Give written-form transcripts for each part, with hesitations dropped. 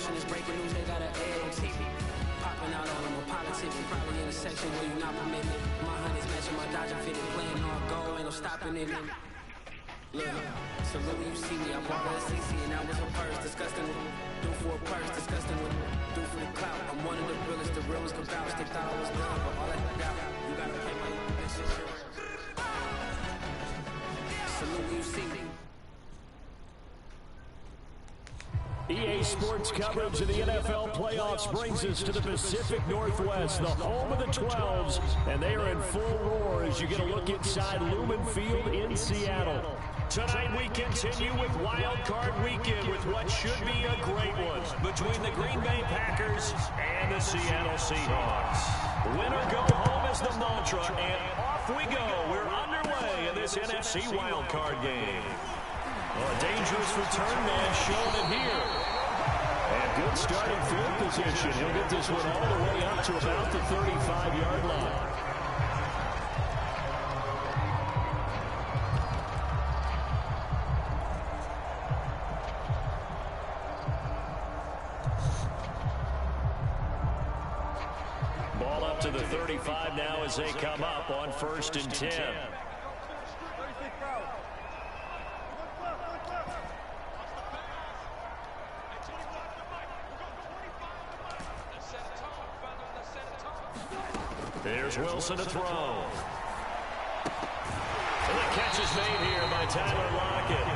promotion is breaking news, they got an ad on TV. Popping out on them, a politics, probably in a section where you not permitted. My honey's matching my Dodger fitted, playing all goal, ain't no stopping it. Look, so look when you see me, I bought her a CC and that was her purse, disgusting with me. Do for a purse, disgusting with me. Do for the clout, I'm one of the realest, the realest can vouch. They thought I was done, but all that doubt, you gotta pay my bitch. So look when you see me. EA Sports coverage of the NFL playoffs brings us to the Pacific Northwest, the home of the 12s, and they are in full roar as you get a look inside Lumen Field in Seattle. Tonight we continue with Wild Card Weekend with what should be a great one between the Green Bay Packers and the Seattle Seahawks. Winner go home is the mantra, and off we go. We're underway in this NFC Wild Card game. Well, a dangerous return man showing it here. And good starting field position. He'll get this one all the way up to about the 35-yard line. Ball up to the 35 now as they come up on 1st and 10. There's Wilson to throw. And the catch is made here by Tyler Lockett.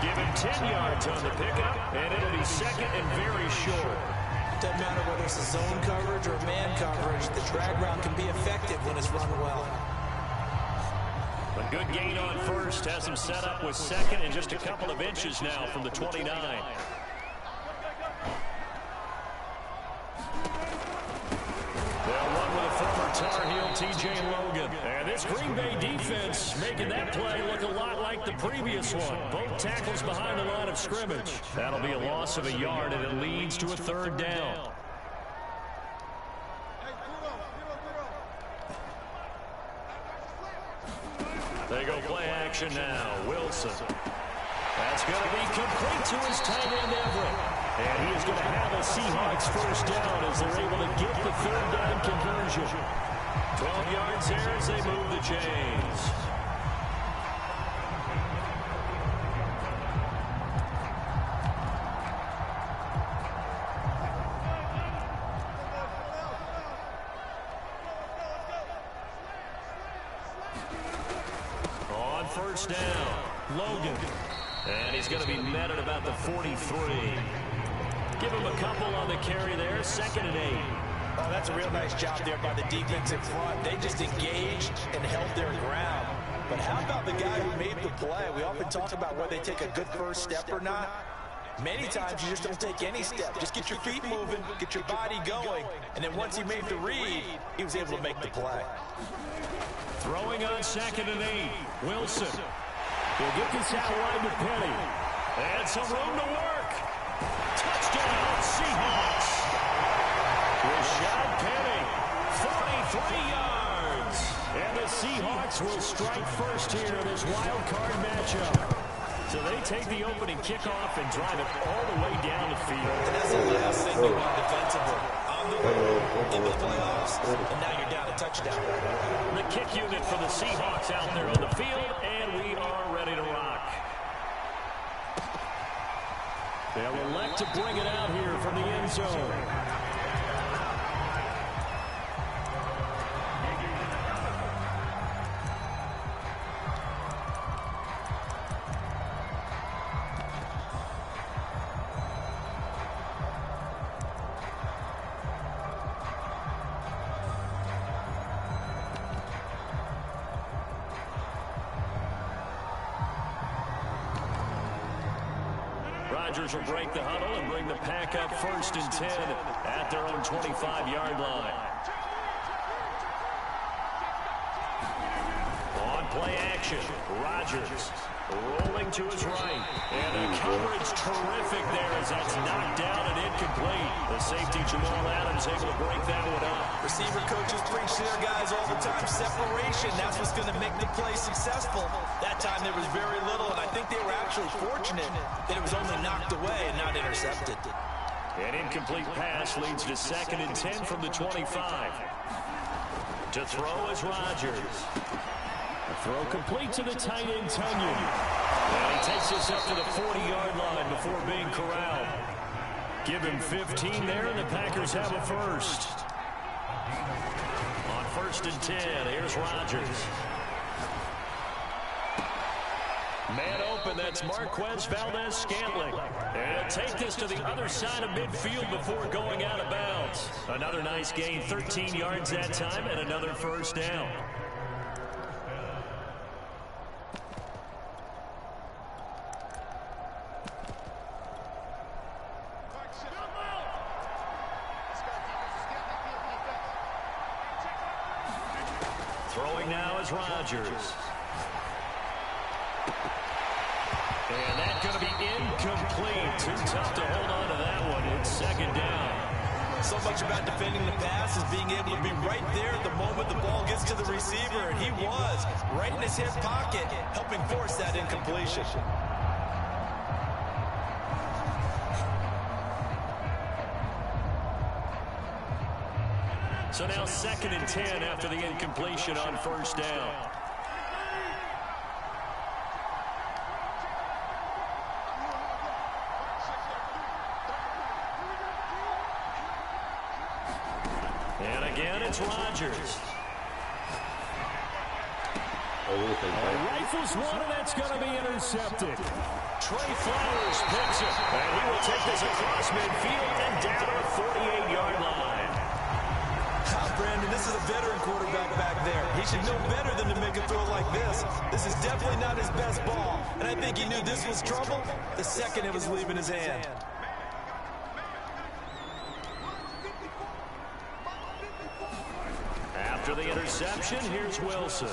Give him 10 yards on the pickup, and it'll be second and very short. Doesn't matter whether it's a zone coverage or man coverage, the drag route can be effective when it's run well. A good gain on first has him set up with second and just a couple of inches now from the 29. Tar Heel T.J. Logan. And this Green Bay defense making that play look a lot like the previous one. Both tackles behind the line of scrimmage. That'll be a loss of a yard, and it leads to a 3rd down. They go play action now. Wilson. That's going to be complete to his tight end, Everett. And he is going to have a Seahawks 1st down as they're able to get the 3rd down conversion. 12 yards there as they move the chains. On 1st down, Logan. And he's going to be met at about the 43. Give him a couple on the carry there, 2nd and 8. Oh, that's a real nice job there by the defensive front. They just engaged and held their ground. But how about the guy who made the play? We often talk about whether they take a good first step or not. Many times you just don't take any step. Just get your feet moving, get your body going, and then once he made the read, he was able to make the play. Throwing on 2nd and 8, Wilson. He'll get this out wide to Penny. And some room to work. Touchdown, Seahawks. Rashad Penny, 43 yards. And the Seahawks will strike first here in this wild card matchup. So they take the opening kickoff and drive it all the way down the field. And that's the last thing you want defensively. On the road, in the playoffs, and now you're down a touchdown. The kick unit for the Seahawks out there on the field, and we are ready to rock. They'll elect to bring it out here from the end zone. Rodgers will break the huddle and bring the pack up 1st and 10 at their own 25-yard line. On play action, Rodgers rolling to his right. And the coverage terrific there as that's knocked down and incomplete. The safety Jamal Adams able to break that one up. Receiver coaches preach to their guys all the time. Separation, that's what's going to make the play successful. That time there was very little, and I think they were actually fortunate that it was only knocked away and not intercepted. An incomplete pass leads to 2nd and 10 from the 25. To throw is Rodgers. A throw complete to the tight end, Tunyon. And he takes us up to the 40-yard line before being corralled. Give him 15 there, and the Packers have a first. On 1st and 10, here's Rodgers. Man open, that's Marquez Valdez-Scantling. And he'll take this to the other side of midfield before going out of bounds. Another nice gain, 13 yards that time, and another first down. Throwing now is Rodgers. And that's going to be incomplete. Too tough to hold on to that one. It's 2nd down. So much about defending the pass is being able to be right there at the moment the ball gets to the receiver. And he was right in his hip pocket, helping force that incompletion. So now 2nd and 10 after the incompletion on 1st down. And again, it's Rodgers. Rifles one, and that's going to be intercepted. Trey Flowers picks it, and he will take this across midfield and down to the 48-yard line. Brandon, this is a veteran quarterback back there. He should know better than to make a throw like this. This is definitely not his best ball, and I think he knew this was trouble the second it was leaving his hand. After the interception, here's Wilson.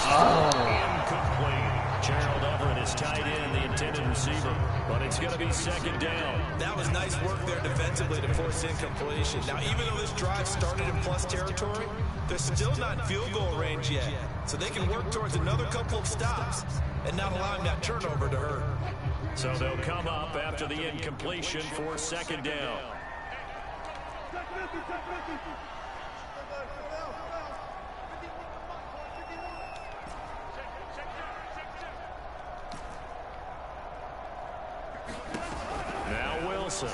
Incomplete. Gerald Everett is tight end, the intended receiver, but it's going to be 2nd down. That was nice work there defensively to force incompletion. Now, even though this drive started in plus territory, they're still not in field goal range yet, so they can work towards another couple of stops and not allowing that turnover to hurt. So they'll come up after the incompletion for 2nd down. Now Wilson.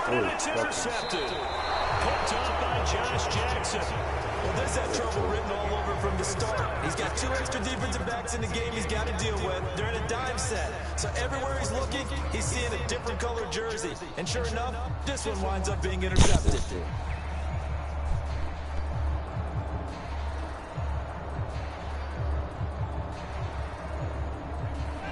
And it's intercepted. Picked up by Josh Jackson. Well, this had trouble written all over from the start. He's got 2 extra defensive backs in the game he's got to deal with. They're in a dime set. So everywhere he's looking, he's seeing a different colored jersey. And sure enough, this one winds up being intercepted.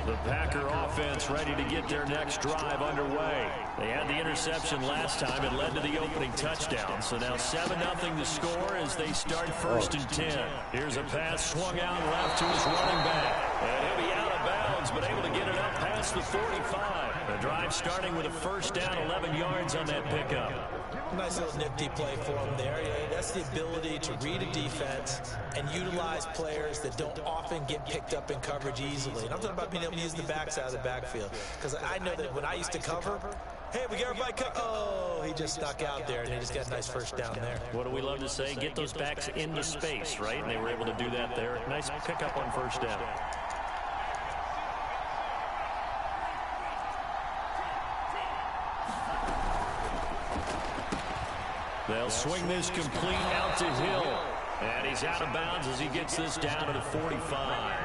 The Packer offense ready to get their next drive underway. They had the interception last time. It led to the opening touchdown. So now 7-0 to score as they start 1st and 10. Here's a pass swung out left to his running back. And he'll be out of bounds, but able to get it up past the 45. The drive starting with a 1st down, 11 yards on that pickup. Nice little nifty play for him there. That's the ability to read a defense and utilize players that don't often get picked up in coverage easily. And I'm talking about being able to use the backside of the backfield. Because I know that when I used to cover, hey, we got everybody oh, he just stuck out there, and he just got a nice 1st down there. What do we love to say? Get those backs into space, right? And they were able to do that there. Nice pickup on 1st down. They'll swing this complete out to Hill. And he's out of bounds as he gets this down to the 45.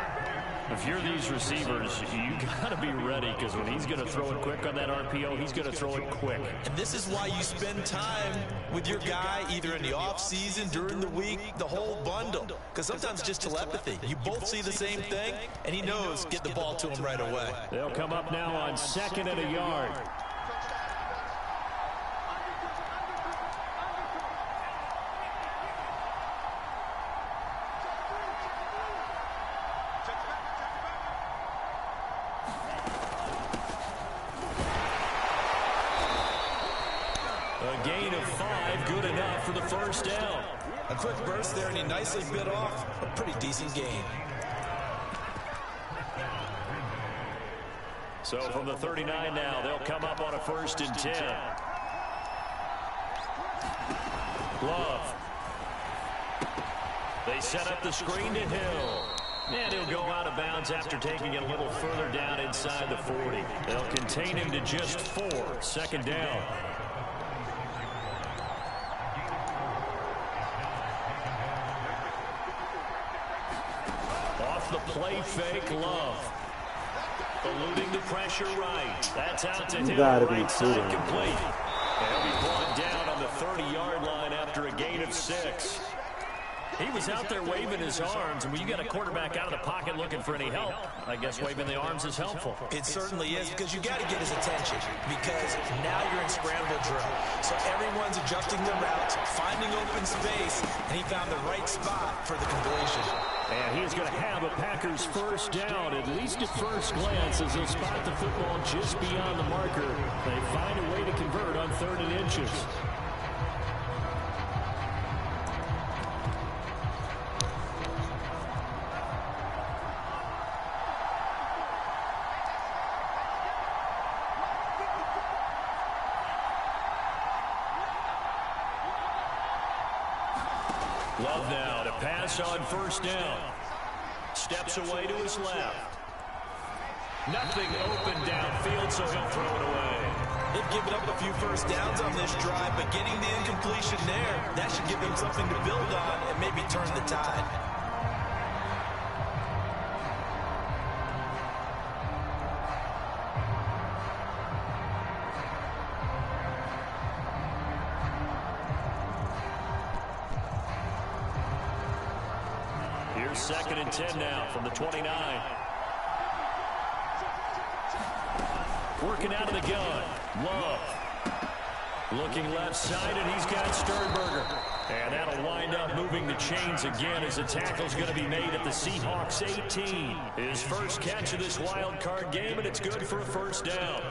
If you're these receivers, you got to be ready, because when he's going to throw it quick on that RPO, he's going to throw it quick. And this is why you spend time with your guy either in the offseason, during the week, the whole bundle. Because sometimes it's just telepathy. You both see the same thing, and he knows get the ball to him right away. They'll come up now on 2nd and a yard. A gain of 5, good enough for the 1st down. A quick burst there, and he nicely bit off a pretty decent gain. So from the 39 now, they'll come up on a 1st and 10. Love. They set up the screen to Hill. And he'll go out of bounds after taking it a little further down inside the 40. They'll contain him to just 4. 2nd down. Off the play fake, Love. Eluding the pressure right. That's out to Hill. Right side complete. He'll be brought down on the 30-yard line after a gain of 6. He was out there waving his arms, and when you got a quarterback out of the pocket looking for any help, I guess waving the arms is helpful. It certainly is, because you got to get his attention, because now you're in scramble drill. So everyone's adjusting their routes, finding open space, and he found the right spot for the completion. And he is going to have a Packers 1st down, at least at first glance, as they'll spot the football just beyond the marker. They find a way to convert on 3rd and inches. Love now to pass on 1st down. Steps away to his left. Nothing open downfield, so he'll throw it away. They've given up a few 1st downs on this drive, but getting the incompletion there, that should give them something to build on and maybe turn the tide. Here's 2nd and 10 now from the 29. Working out of the gun. Love. Looking left side, and he's got Sternberger. And that'll wind up moving the chains again as the tackle's going to be made at the Seahawks 18. His first catch of this wild card game, and it's good for a 1st down.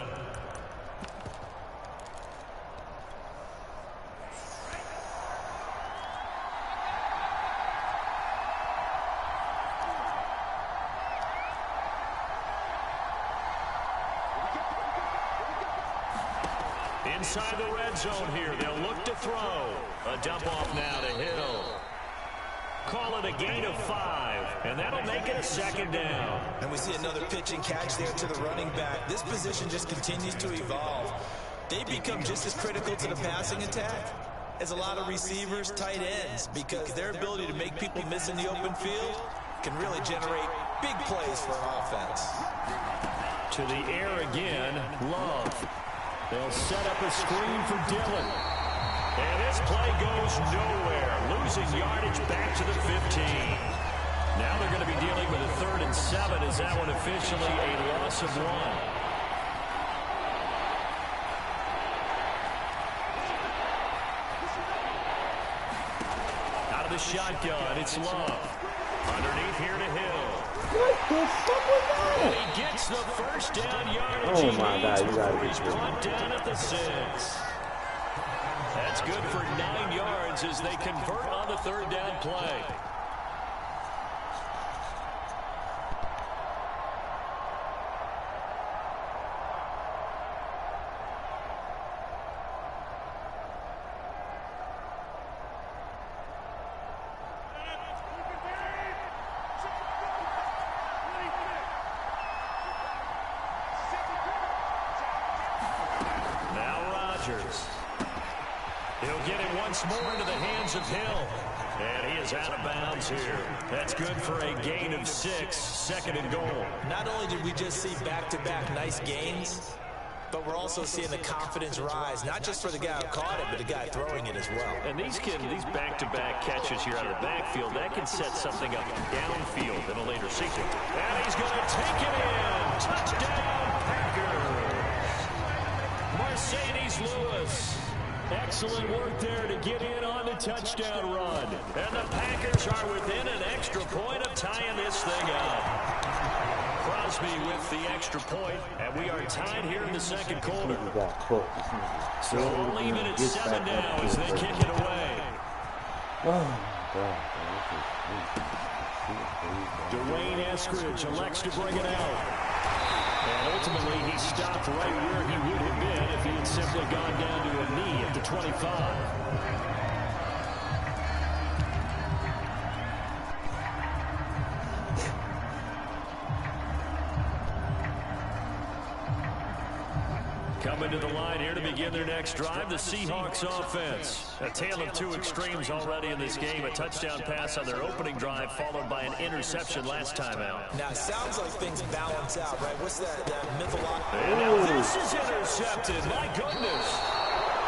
Inside the red zone here, they'll look to throw. A dump off now to Hill. Call it a gain of 5, and that'll make it a 2nd down. And we see another pitch and catch there to the running back. This position just continues to evolve. They become just as critical to the passing attack as a lot of receivers, tight ends, because their ability to make people miss in the open field can really generate big plays for an offense. To the air again, Love. They'll set up a screen for Dillon. And this play goes nowhere. Losing yardage back to the 15. Now they're going to be dealing with a 3rd and 7. Is that one officially a loss of 1? Out of the shotgun, it's Love. Underneath here to Hill. What the fuck was that? And he gets the 1st down yardage. Oh my God, you gotta be he's kidding brought me. down at the 6. That's good for 9 yards as they convert on the 3rd down play. He'll get it once more into the hands of Hill. And he is out of bounds here. That's good for a gain of 6, 2nd and goal. Not only did we just see back-to-back nice gains, but we're also seeing the confidence rise, not just for the guy who caught it, but the guy throwing it as well. And these back-to-back catches here out of the backfield, that can set something up downfield in a later sequence. And he's going to take it in. Touchdown, Packers. Mercedes Lewis. Excellent work there to get in on the touchdown run. And the Packers are within an extra point of tying this thing up. Crosby with the extra point, and we are tied here in the 2nd quarter. So we'll leave it at 7 now as they kick it away. Oh, God. Dwayne Eskridge elects to bring it out. And ultimately, he stopped right where he would have been if he had simply gone down to a knee at the 25. Coming to the line here to begin their next drive, the Seahawks offense. A tale of two extremes already in this game. A touchdown pass on their opening drive, followed by an interception last time out. Now, it sounds like things balance out, right? What's that mythological? And now this is intercepted. My goodness.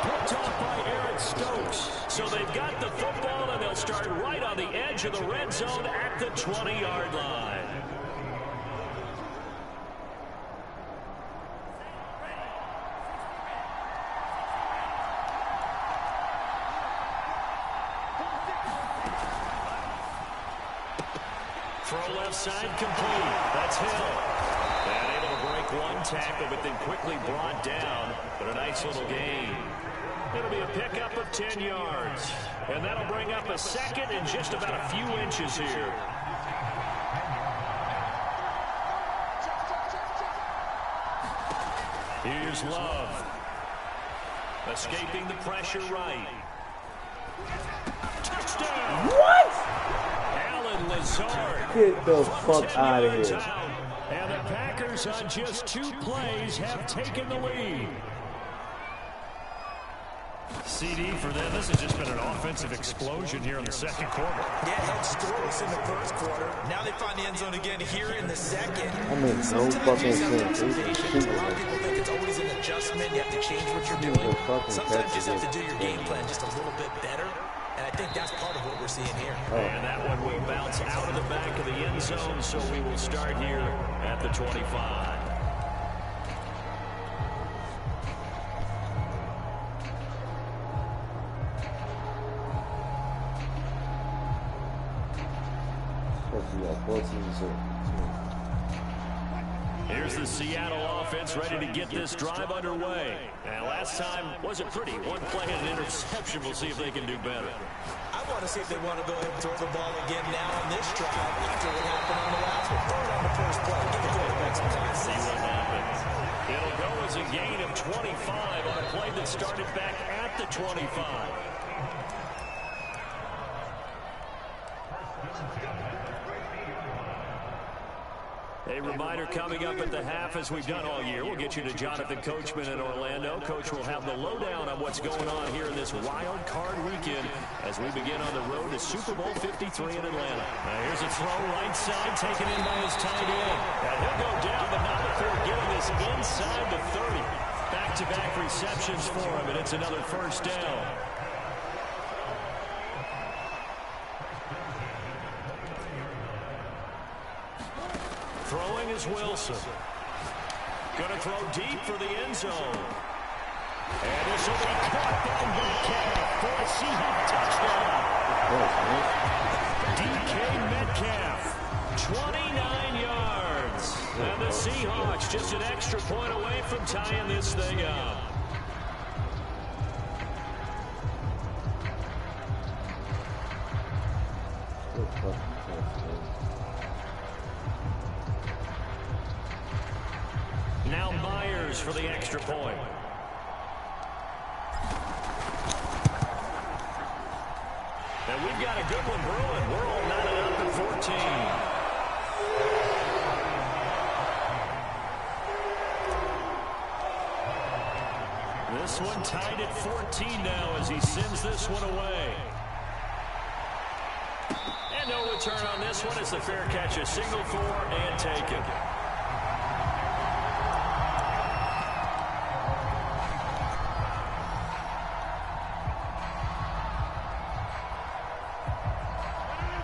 Picked off by Eric Stokes. So they've got the football, and they'll start right on the edge of the red zone at the 20-yard line. Throw left side complete. That's Hill. And able to break one tackle, but then quickly brought down. But a nice little gain. It'll be a pickup of 10 yards. And that'll bring up a second and just about a few inches here. Here's Love. Escaping the pressure right. Touchdown! What? Lazard. Get the fuck out of here. And the Packers on just 2 plays have taken the lead. CD for them. This has just been an offensive explosion here in the second quarter. Yeah, had scoreless in the first quarter. Now they find the end zone again here in the second. I mean, no fucking sense. A lot of people think it's always an adjustment. You have to change what you're doing. Sometimes you just have to do your game plan just a little bit better. And I think that's part of what we're seeing here. And that one will bounce out of the back of the end zone, so we will start here at the 25. Here's the Seattle offense ready to get this drive underway. And last time wasn't pretty. One play and an interception. We'll see if they can do better. I want to see if they want to go ahead and throw the ball again now on this drive after what happened on the last one. Throw it on the first play. Give the quarterback some time. See what happens. It'll go as a gain of 25 on a play that started back at the 25. A reminder coming up at the half, as we've done all year. We'll get you to Jonathan Coachman in Orlando. Coach will have the lowdown on what's going on here in this wild card weekend as we begin on the road to Super Bowl 53 in Atlanta. Now here's a throw right side taken in by his tight end. And he'll go down, but not before getting this inside the 30. Back-to-back receptions for him, and it's another first down. Throwing is Wilson. Going to throw deep for the end zone. And this will be caught by Metcalf for a Seahawks touchdown. DK Metcalf, 29 yards. And the Seahawks just an extra point away from tying this thing up. Now Myers for the extra point. And we've got a good one brewing. We're all knotted up at 14. This one tied at 14 now as he sends this one away. And no return on this one as the fair catch is signaled for and taken.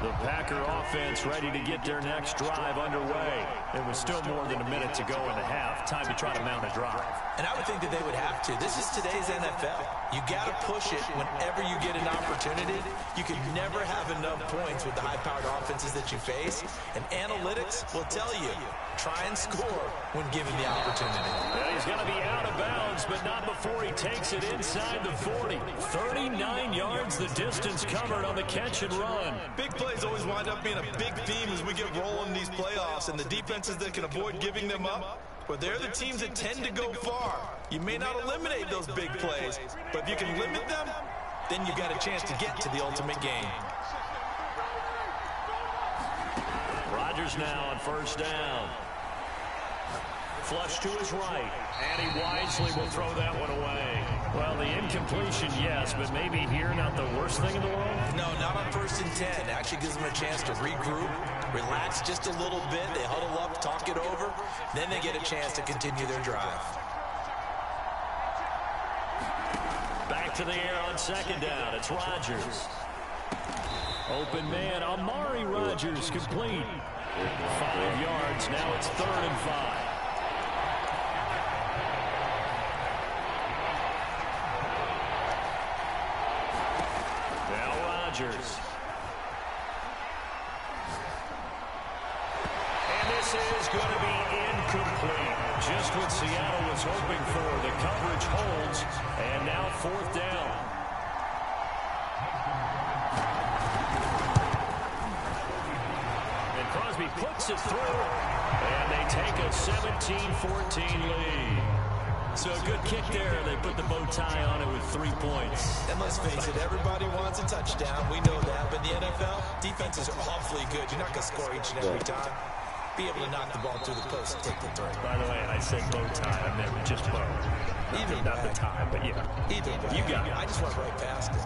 The Packer offense ready to get their next drive underway. It was still more than a minute to go in the half. Time to try to mount a drive. And I would think that they would have to. This is today's NFL. You got to push it whenever you get an opportunity. You can never have enough points with the high-powered offenses that you face. And analytics will tell you, try and score when given the opportunity. Well, he's going to be out of bounds, but not before he takes it inside the 40. 39 yards the distance covered on the catch and run. Big plays always wind up being a big theme as we get rolling in these playoffs, and the defenses that can avoid giving them up but they're the teams that tend to go far. You may not eliminate those big plays, but if you can limit them, then you've got a chance to get to the ultimate game. Rodgers now on first down. Flush to his right, and he wisely will throw that one away. Well, the incompletion, yes, but maybe here not the worst thing in the world? No, not on 1st and 10. Actually gives them a chance to regroup, relax just a little bit. They huddle up, talk it over. Then they get a chance to continue their drive. Back to the air on second down. It's Rodgers. Open man, Amari Rodgers complete. 5 yards. Now it's 3rd and 5. And this is going to be incomplete. Just what Seattle was hoping for. The coverage holds, and now 4th down. And Crosby puts it through, and they take a 17-14 lead. So a good kick there. They put the bow tie on it with 3 points. And let's face it, everybody wants a touchdown. We know that. But in the NFL, defenses are awfully good. You're not going to score each and every time. Be able to knock the ball through the post and take the throw. By the way, I said bow tie. I meant just bow. Either not the tie, but yeah. Either way. You got it. I just went right past it.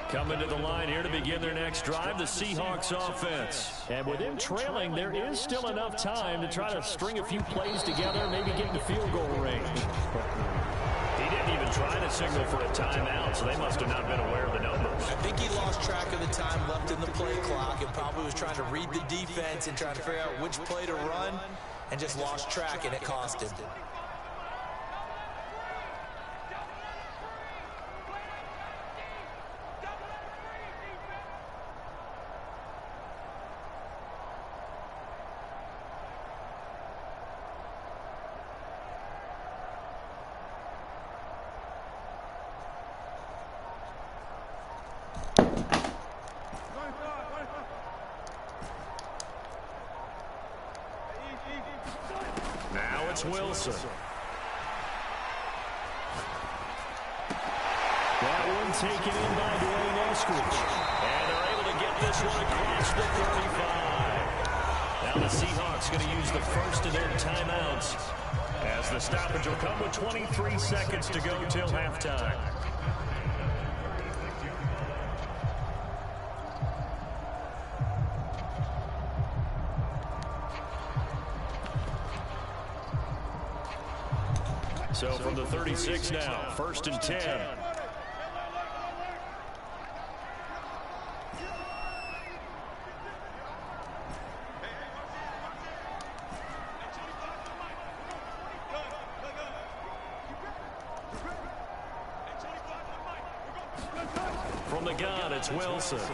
Coming to the line here to begin their next drive, the Seahawks offense. And with them trailing, there is still enough time to try to string a few plays together, maybe get into field goal range. He didn't even try to signal for a timeout, so they must have not been aware of the numbers. I think he lost track of the time left in the play clock and probably was trying to read the defense and trying to figure out which play to run and just lost track, and it cost him. Wilson. That one taken in by Dwayne Eskridge. And they're able to get this one across the 35. Now the Seahawks going to use the first of their timeouts, as the stoppage will come with 23 seconds to go till halftime. So from the 36 now, 1st and 10. From the gun, it's Wilson. And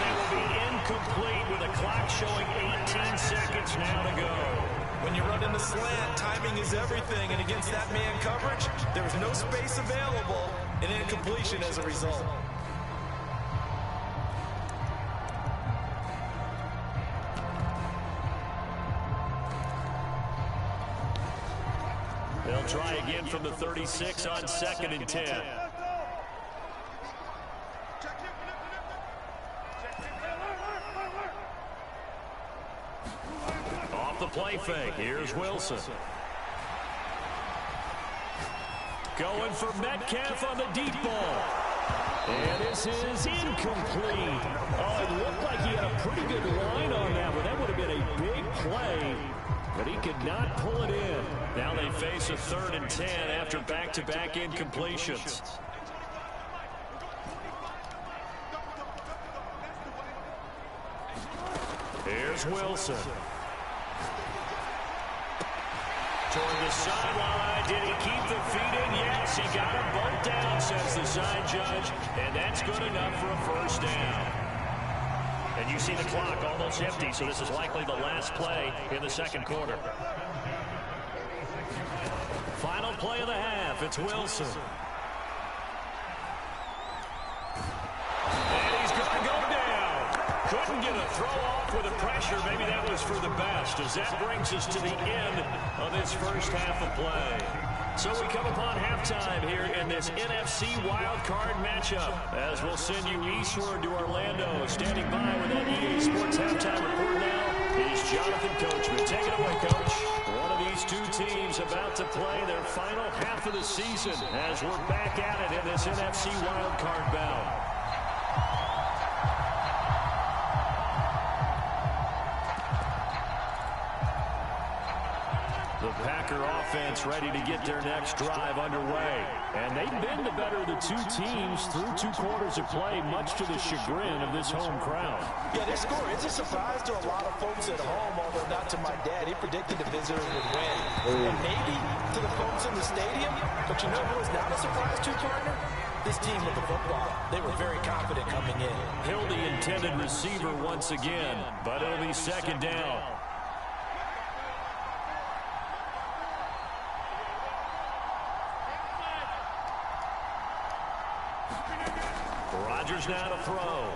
they will be incomplete with a clock showing 18 seconds now to go. When you run in the slant, timing is everything, and against that man coverage, there was no space available, and incompletion as a result. They'll try again from the 36 on 2nd and 10. The play fake. Here's Wilson. Going for Metcalf on the deep ball. And this is incomplete. Oh, it looked like he had a pretty good line on that, but that would have been a big play. But he could not pull it in. Now they face a 3rd and 10 after back-to-back incompletions. Here's Wilson. the sideline. Did he keep the feet in? Yes, he got them both down, says the side judge. And that's good enough for a first down. And you see the clock almost empty, so this is likely the last play in the second quarter. Final play of the half. It's Wilson. And he's going to go down. Couldn't get a throw off with the pressure. Maybe that was for the best, as that brings us to the end of this first half of play. So we come upon halftime here in this NFC wildcard matchup, as we'll send you eastward to Orlando. Standing by with that EA Sports halftime report now is Jonathan Coachman. Take it away, Coach. One of these two teams about to play their final half of the season as we're back at it in this NFC wildcard bout. The Packer offense ready to get their next drive underway. And they've been the better of the two teams through 2 quarters of play, much to the chagrin of this home crowd. Yeah, their score is a surprise to a lot of folks at home, although not to my dad. He predicted the visitors would win. And maybe to the folks in the stadium. But you know who was not a surprise to, partner? This team with the football. They were very confident coming in. Hill, the intended receiver once again, but it'll be second down. Rodgers now to throw.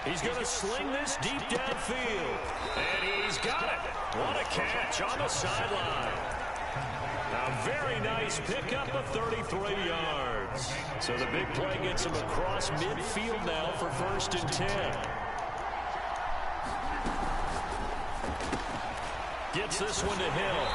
He's going to sling this deep downfield. And he's got it. What a catch on the sideline. A very nice pickup of 33 yards. So the big play gets him across midfield now for 1st and 10. Gets this one to Hill.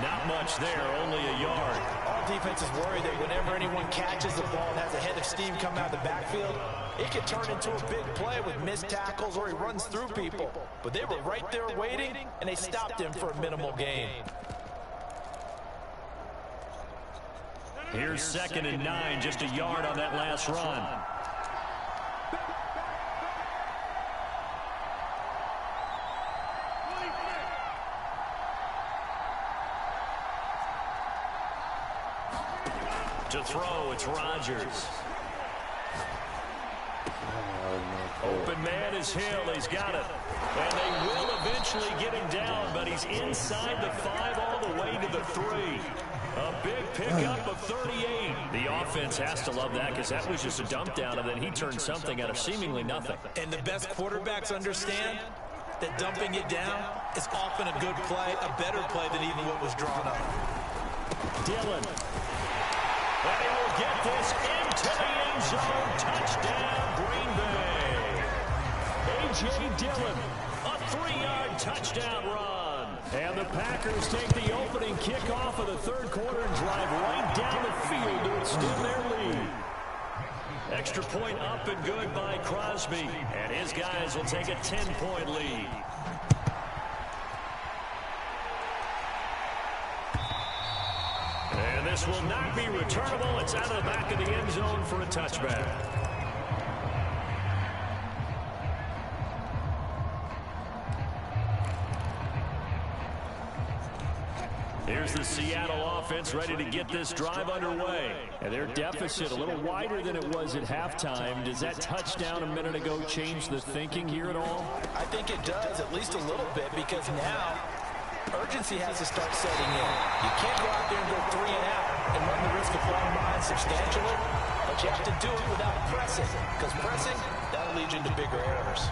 Not much there, only a yard. All defenses worry that whenever anyone catches the ball and has a head of steam coming out of the backfield, it can turn into a big play with missed tackles or he runs through people. But they were right there waiting, and they stopped him for a minimal gain. Here's 2nd and 9, just a yard on that last run. To throw, it's Rodgers. Open man is Hill. He's got it. And they will eventually get him down, but he's inside the 5 all the way to the 3. A big pickup of 38. The offense has to love that because that was just a dump down, and then he turned something out of seemingly nothing. And the best quarterbacks understand that dumping it down is often a good play, a better play than even what was drawn up. Dillon. And he will get this into the end zone. Touchdown, Green Bay. A.J. Dillon, a 3-yard touchdown run. And the Packers take the opening kickoff of the 3rd quarter and drive right down the field to extend their lead. Extra point up and good by Crosby. And his guys will take a 10-point lead. And this will not be returnable. It's out of the back of the end zone for a touchback. Here's the Seattle offense ready to get this drive underway. And their deficit a little wider than it was at halftime. Does that touchdown a minute ago change the thinking here at all? I think it does, at least a little bit, because now urgency has to start setting in. You can't go out there and go 3 and out and run the risk of falling behind substantially, but you have to do it without pressing, because pressing, that'll lead you into bigger errors.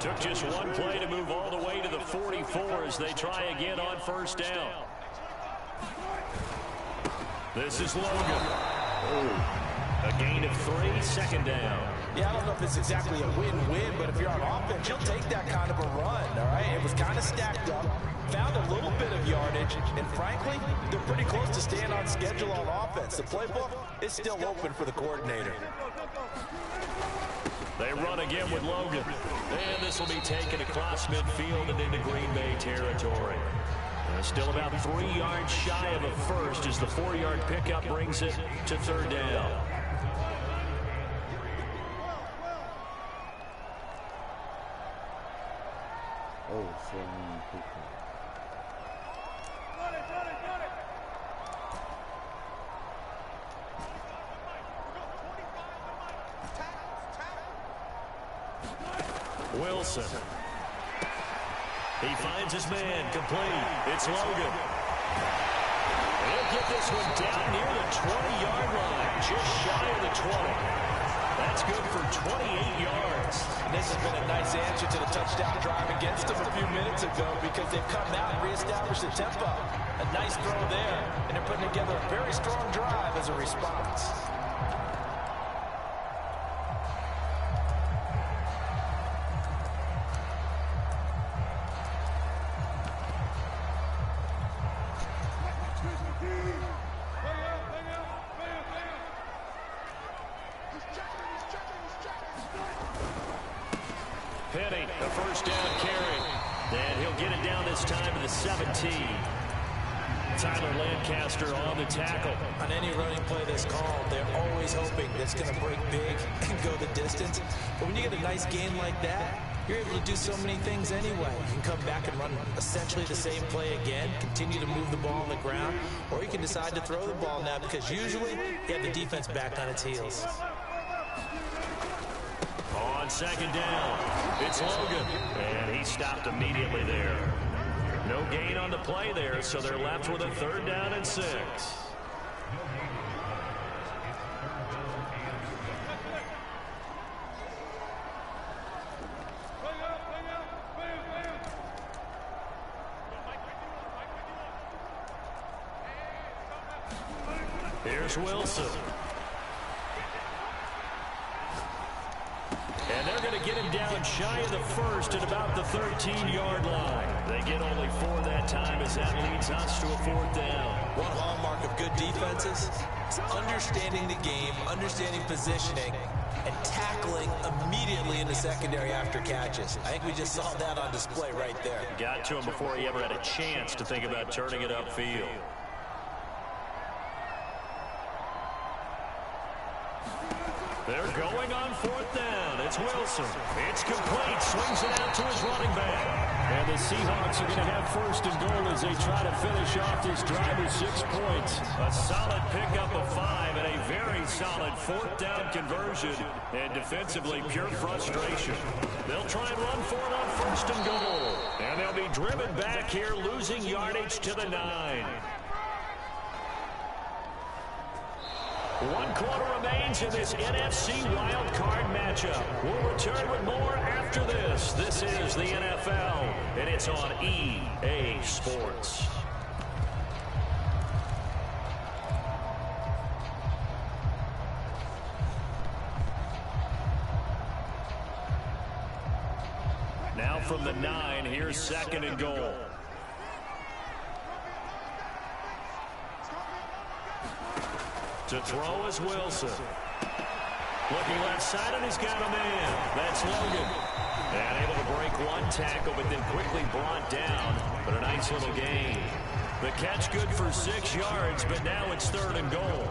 Took just one play to move all the way to the 44 as they try again on 1st down. This is Logan. A gain of 3, 2nd down. Yeah, I don't know if it's exactly a win-win, but if you're on offense, you'll take that kind of a run, all right? It was kind of stacked up, found a little bit of yardage, and frankly, they're pretty close to staying on schedule on offense. The playbook is still open for the coordinator. They run again with Logan. And this will be taken across midfield and into Green Bay territory. Still about 3 yards shy of a first as the 4-yard pickup brings it to 3rd down. Wilson. He finds his man, complete. It's Logan. He'll get this one down near the 20-yard line, just shy of the 20. That's good for 28 yards. And this has been a nice answer to the touchdown drive against them a few minutes ago because they've come out and reestablished the tempo. A nice throw there, and they're putting together a very strong drive as a response. Penny, a first down carry. And he'll get it down this time to the 17. Tyler Lancaster on the tackle. On any running play that's called, they're always hoping that's going to break big and go the distance. But when you get a nice game like that, you're able to do so many things anyway. You can come back and run essentially the same play again, continue to move the ball on the ground, or you can decide to throw the ball now because usually you have the defense back on its heels. On second down, it's Logan. And he stopped immediately there. No gain on the play there, so they're left with a 3rd down and 6. Here's Wilson. And they're going to get him down shy of the 1st at about the 13-yard line. They get only 4 that time as that leads us to a 4th down. One hallmark of good defenses is understanding the game, understanding positioning, and tackling immediately in the secondary after catches. I think we just saw that on display right there. Got to him before he ever had a chance to think about turning it upfield. They're going on 4th down. It's Wilson. It's complete. Swings it out to his running back. And the Seahawks are going to have 1st and goal as they try to finish off this drive with 6 points. A solid pickup of 5 and a very solid 4th down conversion. And defensively, pure frustration. They'll try and run for it on 1st and goal. And they'll be driven back here, losing yardage to the 9. 1 quarter remains in this NFC wild card matchup. We'll return with more after this. This is the NFL, and it's on EA Sports. Now from the 9, here's 2nd and goal. To throw is Wilson. Looking left side, and he's got a man. That's Logan. And able to break 1 tackle, but then quickly brought down. But a nice little gain. The catch good for 6 yards, but now it's 3rd and goal.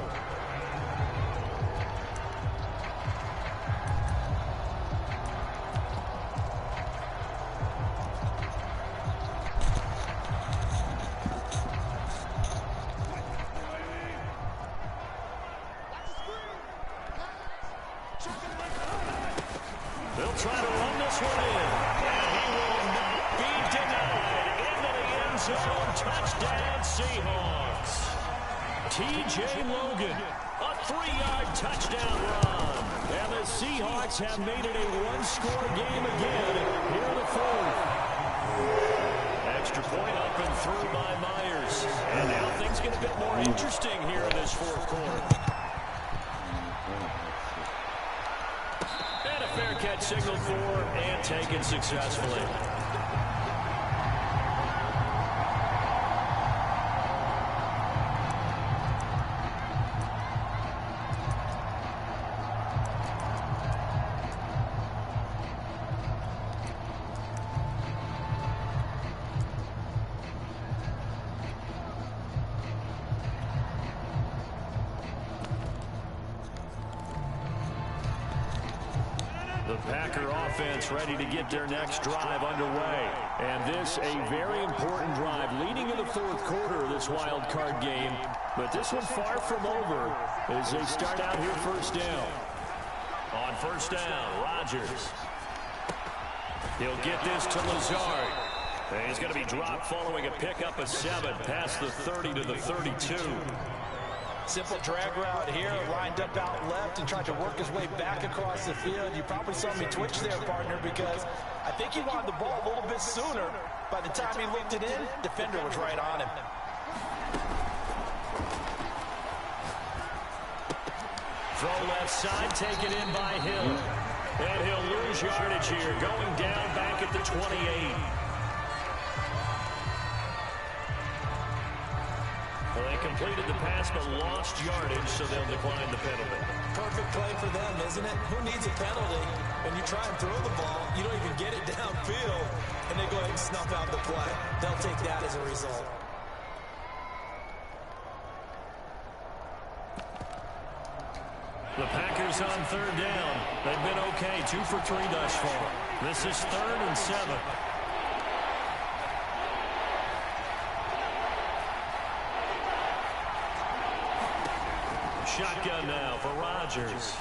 They'll try to run this one in. And he will not be denied. Into the end zone. Touchdown, Seahawks. T.J. Logan, a 3-yard touchdown run. And the Seahawks have made it a 1-score game again here in the 4th. Extra point up and through by Myers. And now things get a bit more interesting here in this 4th quarter. Fair catch signaled for and taken successfully. The Packer offense ready to get their next drive underway. And this a very important drive leading in the 4th quarter of this wild card game. But this one far from over as they start out here 1st down. On 1st down, Rodgers. He'll get this to Lazard. And he's going to be dropped following a pickup of 7 past the 30 to the 32. Simple drag route here, lined up out left and tried to work his way back across the field. You probably saw me twitch there, partner, because I think he wanted the ball a little bit sooner. By the time he looked it in, defender was right on him. Throw left side, taken in by Hill. And he'll lose yardage here, going down back at the 28. Well, they completed the pass but lost yardage, so they'll decline the penalty. Perfect play for them, isn't it? Who needs a penalty when you try and throw the ball, you don't even get it downfield, and they go ahead and snuff out the play. They'll take that as a result. The Packers on 3rd down. They've been okay, 2 for 3 thus far. This is 3rd and 7. Shotgun now for Rodgers.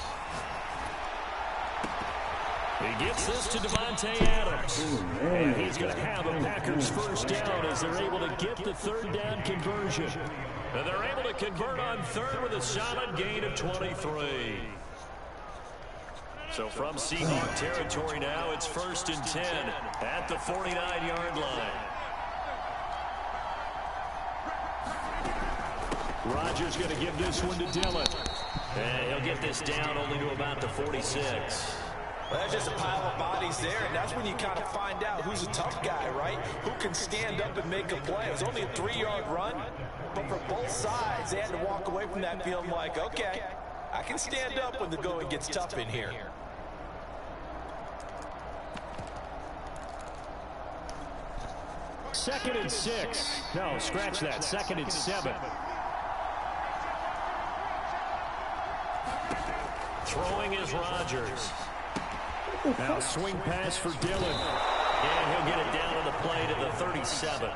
He gets this to Devontae Adams. And he's going to have a Packers first down as they're able to get the 3rd down conversion. And they're able to convert on 3rd with a solid gain of 23. So from Seahawk territory now, it's 1st and 10 at the 49-yard line. Rodgers going to give this one to Dillon. And he'll get this down only to about the 46. Well, that's just a pile of bodies there, and that's when you kind of find out who's a tough guy, right? Who can stand up and make a play. It was only a 3-yard run, but for both sides, they had to walk away from that field like, okay, I can stand up when the going gets tough in here. Second and 6. No, scratch that. 2nd and 7. Throwing is Rodgers. Now swing pass for Dillon. And he'll get it down on the play to the 37.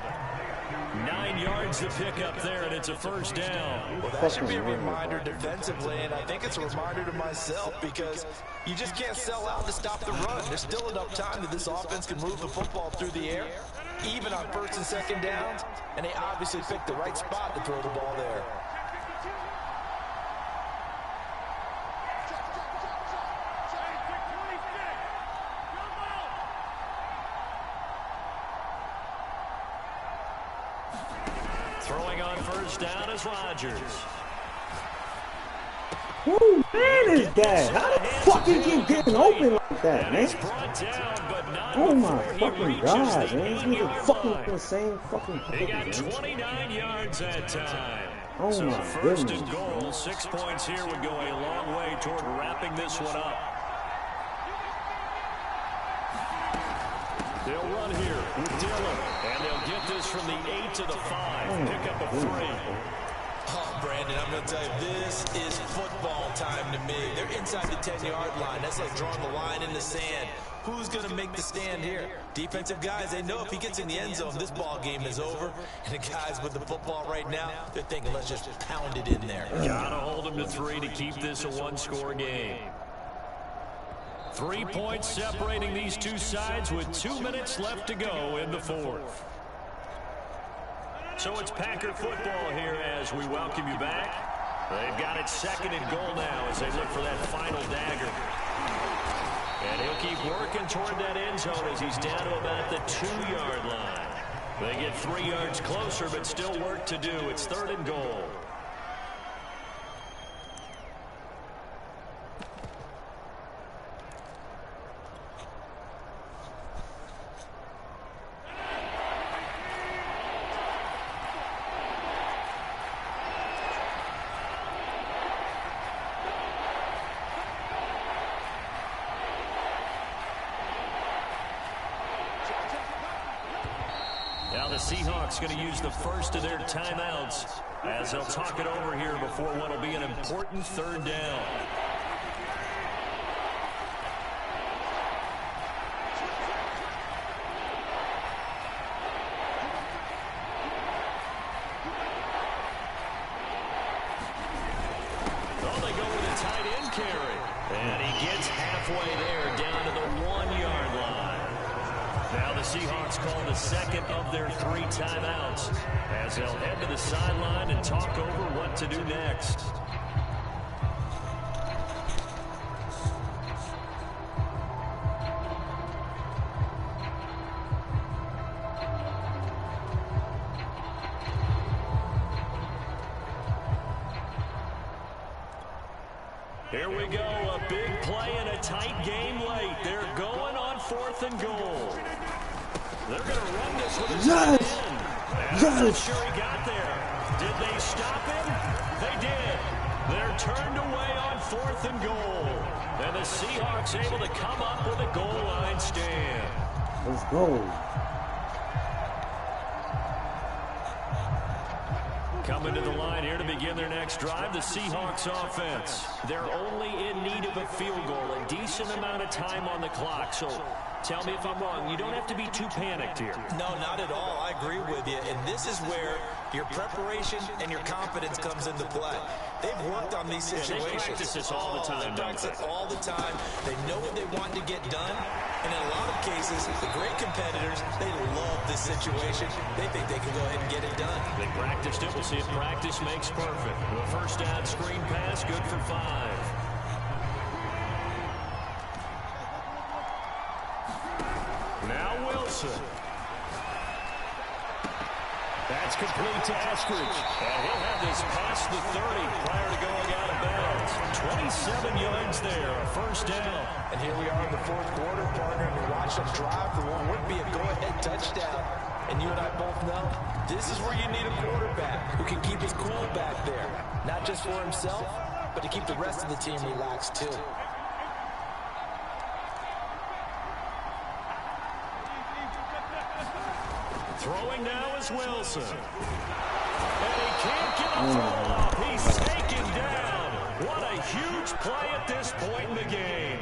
9 yards to pick up there, and it's a first down. Well, that should be a reminder defensively, and I think it's a reminder to myself because you just can't sell out to stop the run. There's still enough time that this offense can move the football through the air, even on 1st and 2nd downs, and they obviously picked the right spot to throw the ball there. Throwing on first down is Rodgers. Who man is that? How the fuck he keep getting open like that, man? Oh my fucking god, man. He's fucking the same fucking He got 29 yards that time. Oh so my 1st goodness. and goal, 6 points here would go a long way toward wrapping this one up. They'll run here with Dillon, and they'll get this from the 8 to the 5. Pick up a 3. Oh, Brandon, I'm going to tell you, this is football time to me. They're inside the 10-yard line. That's like drawing the line in the sand. Who's going to make the stand here? Defensive guys, they know if he gets in the end zone, this ball game is over. And the guys with the football right now, they're thinking, let's just pound it in there. Got to hold him to 3 to keep this a one-score game. 3 points separating these two sides with 2 minutes left to go in the 4th. So it's Packer football here as we welcome you back. They've got it 2nd and goal now as they look for that final dagger. And he'll keep working toward that end zone as he's down to about the 2-yard line. They get 3 yards closer, but still work to do. It's 3rd and goal. Now the Seahawks going to use the first of their timeouts as they'll talk it over here before what will be an important 3rd down. Oh, they go with a tight end carry. And he gets halfway there down to the 1-yard line. Now the Seahawks call the second of their 3 timeouts as they'll head to the sideline and talk over what to do next. Here we go, a big play in a tight game late. They're going on 4th and goal. They're going to run this with a tight end. I'm not sure he got there. Did they stop him? They did. They're turned away on 4th and goal. And the Seahawks able to come up with a goal line stand. Let's go. Coming to the line here to begin their next drive, the Seahawks offense. They're only in need of a field goal, a decent amount of time on the clock. So tell me if I'm wrong. You don't have to be too panicked here. No, not at all. I agree with you. And this is where your preparation and your confidence comes into play. They've worked on these situations. They practice this all the time. They practice it all the time. They know what they want to get done. And in a lot of cases, the great competitors, they love this situation. They think they can go ahead and get it done. They practiced it. We'll see if practice makes perfect. The first down screen pass, good for 5. Now Wilson. That's complete to Eskridge. And he'll have this past the 30 prior to going out of bounds. 27 yards there, a first down. And here we are in the 4th quarter, partner, and we watch them drive for what would be a go-ahead touchdown. And you and I both know this is where you need a quarterback who can keep his cool back there. Not just for himself, but to keep the rest of the team relaxed too. Throwing now is Wilson. And he can't get a throw off. He's taken down. What a huge play at this point in the game.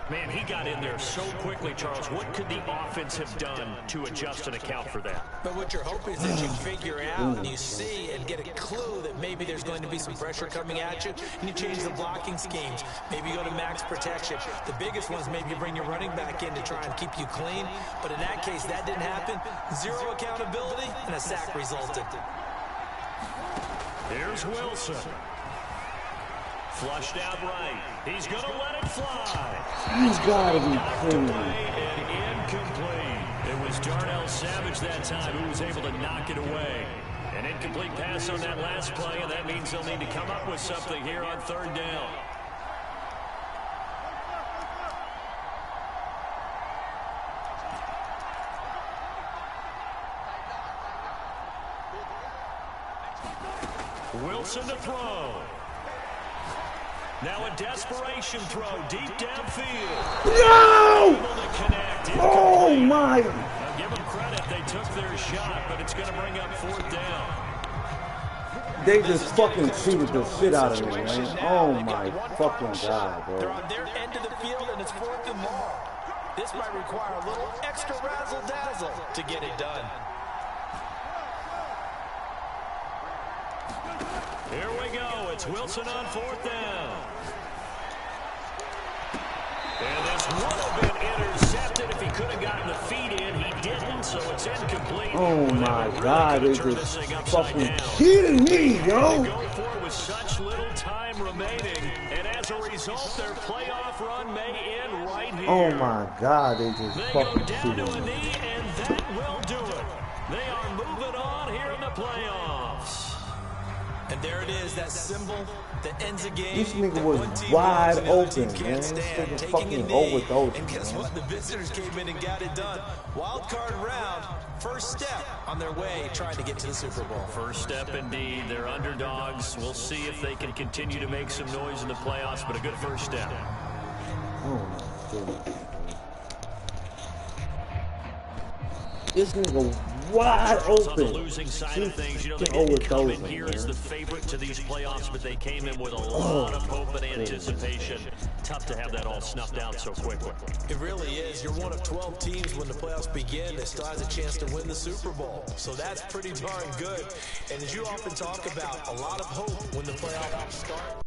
Man, he got in there so quickly, Charles. What could the offense have done to adjust and account for that? But what you're hoping is that you figure out and you see and get a clue that maybe there's going to be some pressure coming at you, and you change the blocking schemes. Maybe you go to max protection. The biggest ones, maybe you bring your running back in to try and keep you clean. But in that case, that didn't happen. 0 accountability, and a sack resulted. Here's Wilson. Flushed out right. He's going to let it fly. He's got to be kidding me. And incomplete. It was Darnell Savage that time who was able to knock it away. An incomplete pass on that last play, and that means they'll need to come up with something here on 3rd down. Wilson to throw. Now a desperation throw deep downfield. No! Oh my! Now give them credit, they took their shot, but it's going to bring up 4th down. They just fucking cheated the shit out of me, man. Oh my fucking god, bro. They're on their end of the field, and it's 4th and long. This might require a little extra razzle-dazzle to get it done. Here we go. It's Wilson on 4th down. And this would have been intercepted if he could have gotten the feet in. He didn't, so it's incomplete. Oh my god, they just fucking kidding me, yo. They go for it with such little time remaining, and as a result, their playoff run may end right here. Oh my god, they just fucking go down to a kidding me. knee, and that will do it. They are moving on here in the playoffs. And there it is, that symbol that ends a game. This nigga was wide open, man. This nigga fucking overdosed. And guess what? The visitors came in and got it done. Wild card round, first step on their way trying to get to the Super Bowl. First step indeed. They're underdogs. We'll see if they can continue to make some noise in the playoffs, but a good first step. Oh my goodness. This nigga wide open. On the losing side of things, you know, they didn't come in here as the favorite to these playoffs, but they came in with a lot of hope and anticipation. Tough to have that all snuffed out so quickly. It really is. You're one of 12 teams when the playoffs begin that still has a chance to win the Super Bowl. So that's pretty darn good. And as you often talk about, a lot of hope when the playoffs start.